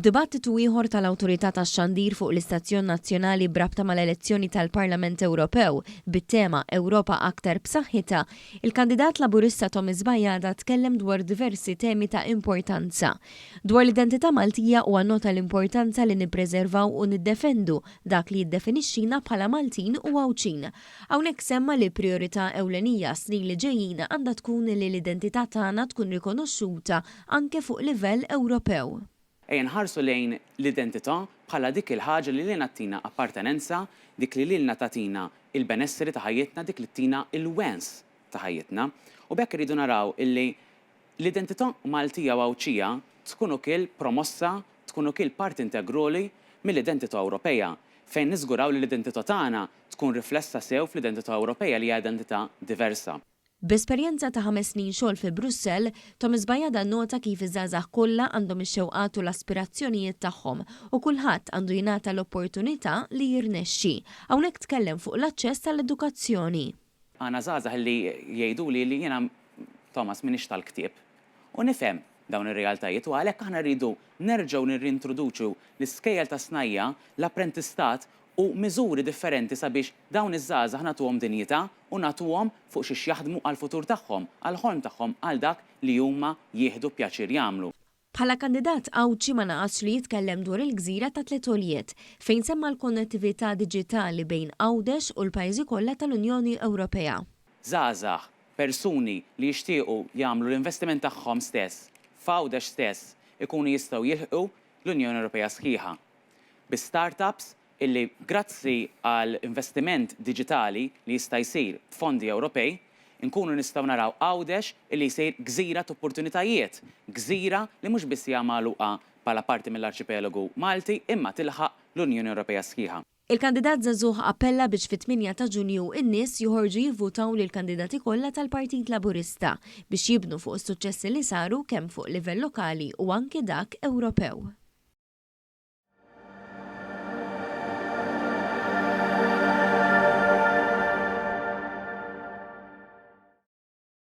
F'dibattitu ieħor tal-Awtorità tax-Xandir fuq l-Istazzjon Nazzjonali brabta mal-elezzjoni tal-Parlament Ewropew bit-tema Ewropa aktar b'saħħitha, il-kandidat Laburista Thomas Bajada tkellem dwar diversi temi ta' importanza. Dwar l-identità Maltija u annota l-importanza li nippreservaw u niddefendu dak li jiddefinixxina bħala Maltin u Għawċin. Hawnhekk semma li priorità ewlenija snin li ġejjin għandha tkun li l-identità tagħna tkun rikonoxxuta anke fuq livell Ewropew. Nħarsu lejn l-identità bħala dik il-ħaġa li lilna tina appartenenza, dik li lilna tatina il-benesseri ta' ħajjitna, dik li tina il-wens ta' ħajjitna. U bekk irridu naraw illi l-identità Maltija u Għawċija tkun ukoll promossa, tkun ukoll part integrali mill-identità Ewropea, fejn niżguraw li l-identità tagħna tkun riflessa sew fl-identità Ewropea li hija identità diversa. B'esperjenza ta' 5 snin xogħol fi Brussell, Thomas Bajada nnota kif iż-żgħażagħ kollha għandhom ix-xewqat u l-aspirazzjonijiet tagħhom u kulħadd għandu jingħata l-opportunità li jirnexxi. Hawnhekk tkellem fuq l-aċċess tal-edukazzjoni. Għana żgħażagħ li jgħiduli li jiena Thomas m'iniex tal-ktieb u nifhem dawn ir-realtajiet u għalhekk aħna rridu nerġgħu nirrintroduċu l-iskejjel ta' snajja, l-apprentistat u miżuri differenti sabiex dawn iż-żgħażagħ nagħtuhom dinjità u nagħtuhom fuq xiex jaħdmu għall-futur tagħhom, għall-ħolm tagħhom għal dak li huma jieħdu pjaċir jagħmlu. Bħala kandidat Għawċi ma naqas li jitkellem dwar il-Gżira ta' Tletoliet fejn semma l-konnettività diġitali bejn Għawdex u l-pajjiżi kollha tal-Unjoni Ewropea. Żgħażagħ, persuni li jixtiequ jagħmlu l-investiment tagħhom stess, f'Għawdex stess, ikunu jistgħu jilħqu l-Unjoni Ewropea sħiħa. Bi-startups illi grazzi għal investiment digitali li jista' jsir b'fondi Ewropej, inkunu nistgħu naraw Għawdex illi jsir gżira ta' opportunitajiet, gżira li mhux biss hija magħluqa bħala parti mill-arċipelagu Malti imma tilħaq l-Unjoni Ewropea sħiħa. Il-kandidat żagħżugħ appella biex fit-8 ta' Ġunju in-nies joħorġu jivvutaw lill-kandidati kollha tal-Partit Laburista biex jibnu fuq is-suċċessi li saru kemm fuq livell lokali u anke dak Ewropew.